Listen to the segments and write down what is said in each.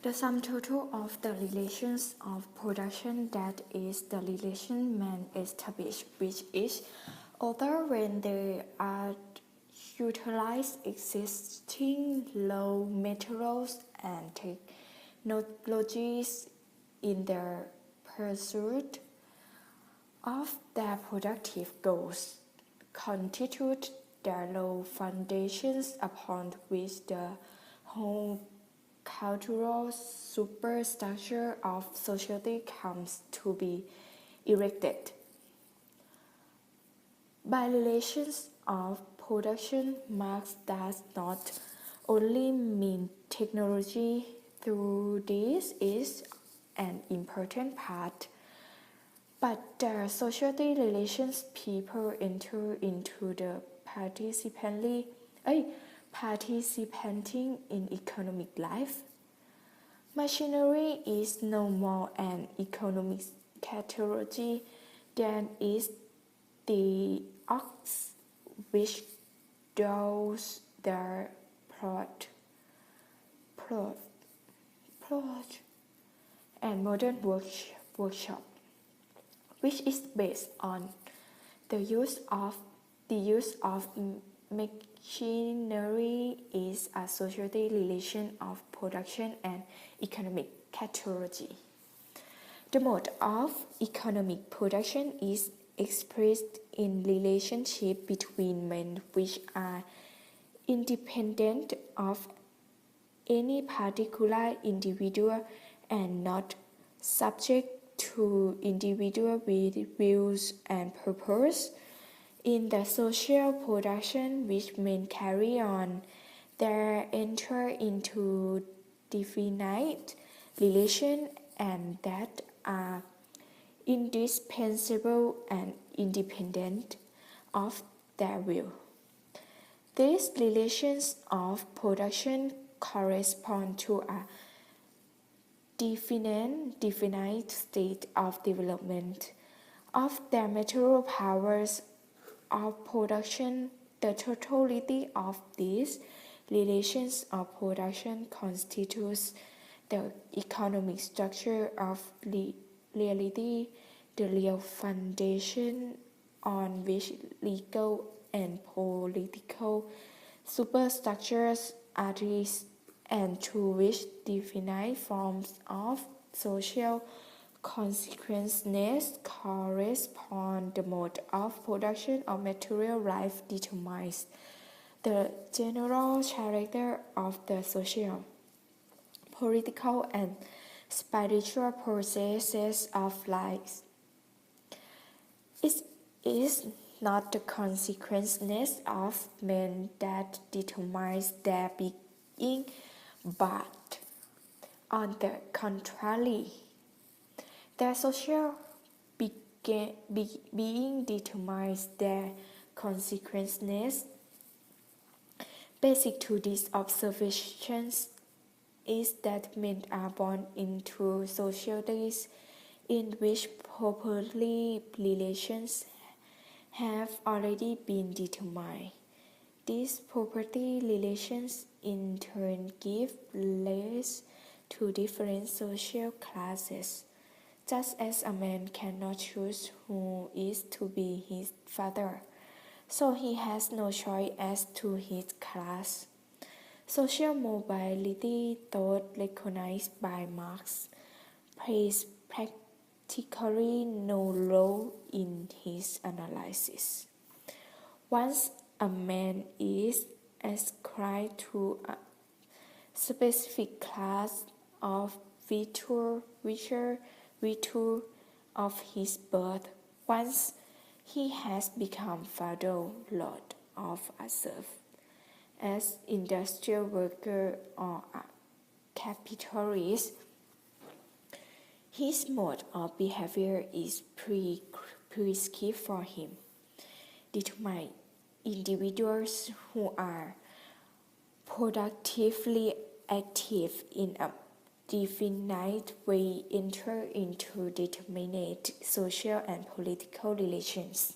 The sum total of the relations of production, that is, the relation man established with each other when they are utilize existing raw materials and technologies in their pursuit of their productive goals, constitute the low foundations upon which the whole cultural superstructure of society comes to be erected. By relations of production, Marx does not only mean technology, though this is an important part, but the society relations people enter into the participating in economic life. Machinery is no more an economic category than is the ox which draws the plot and modern workshop, which is based on the use of machinery is a society relation of production and economic category. The mode of economic production is expressed in relationship between men which are independent of any particular individual and not subject to individual views and purpose. In the social production which men carry on, they enter into definite relations and that are indispensable and independent of their will. These relations of production correspond to a definite state of development of their material powers of production. The totality of these relations of production constitutes the economic structure of reality, the real foundation on which legal and political superstructures are based and to which definite forms of social consequences correspond. The mode of production of material life determines the general character of the social, political, and spiritual processes of life. It is not the consequences of men that determines their being, but on the contrary, their social being determines their consequences. Basic to these observations is that men are born into societies in which property relations have already been determined. These property relations in turn give rise to different social classes. Just as a man cannot choose who is to be his father, so he has no choice as to his class. Social mobility, though recognized by Marx, plays practically no role in his analysis. Once a man is ascribed to a specific class of virtue of his birth, once he has become feudal lord of a serf, as industrial worker or a capitalist, his mode of behavior is prescribed for him. Determined individuals who are productively active in a definite way enter into determinate social and political relations.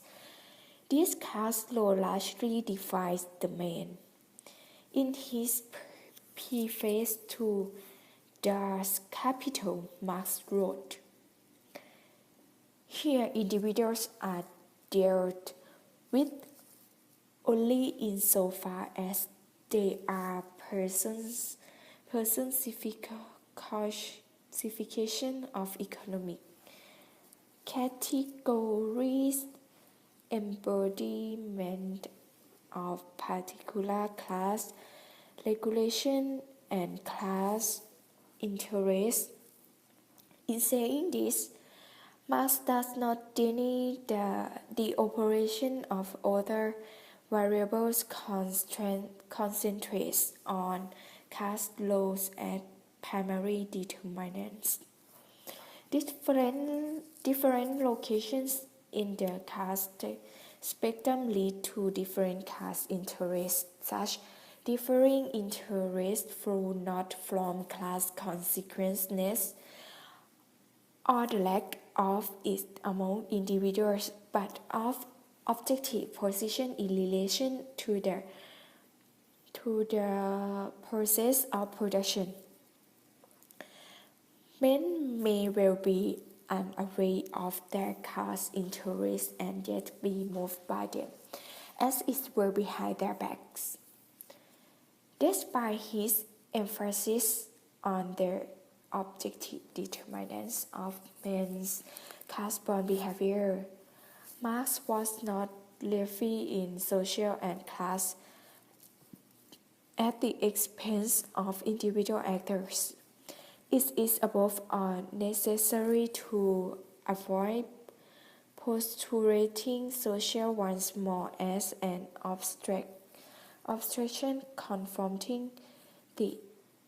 This caste law largely defines the man. In his preface to Das Kapital, Marx wrote. Here, individuals are dealt with only insofar as they are personification of economic categories, embodiment of particular class regulation and class interest. In saying this, Marx does not deny the operation of other variables concentrates on caste laws as primary determinants. Different locations in the caste spectrum lead to different caste interests. Such differing interests flow not from class consequences or the lack of it among individuals, but of objective position in relation to the process of production. Men may well be unaware of their caste interests and yet be moved by them, as it were behind their backs. Despite his emphasis on the objective determinants of men's caste-born behavior, Marx was not leafy in social and class at the expense of individual actors. It is above all necessary to avoid postulating social once more as an abstraction confronting the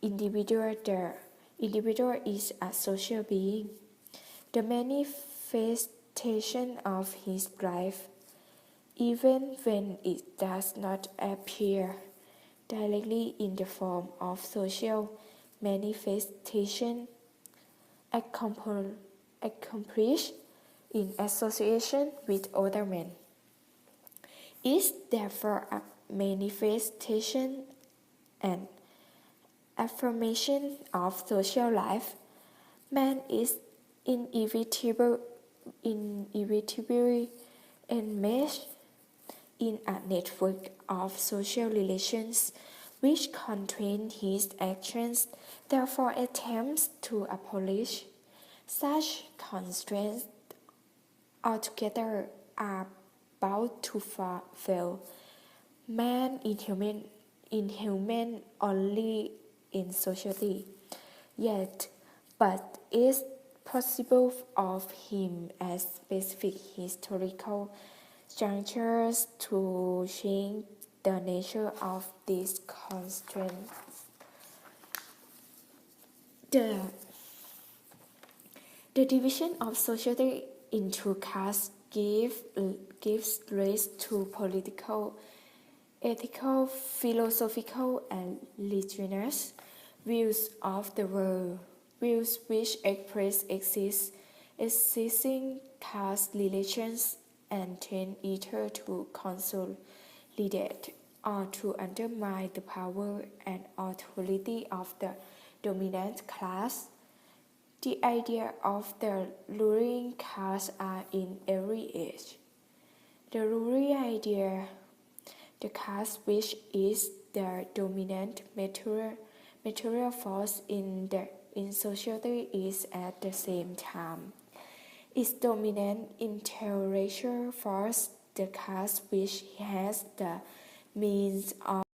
individual. The individual is a social being, the manifestation of his life, even when it does not appear directly in the form of social manifestation accomplished in association with other men. Is therefore a manifestation and affirmation of social life. Man is inevitably enmeshed in a network of social relations which constrain his actions, therefore attempts to abolish such constraints altogether are bound to fail. Man inhuman only in society, yet but is possible of him at specific historical junctures to change the nature of these constraints. The division of society into castes gives rise to political, ethical, philosophical, and religious views of the world, views which express existing caste relations and tend either to consolidate or to undermine the power and authority of the dominant class. The idea of the ruling caste are in every age. The ruling idea, the caste which is the dominant material force in society, is at the same time its dominant intellectual force, the caste which has the means of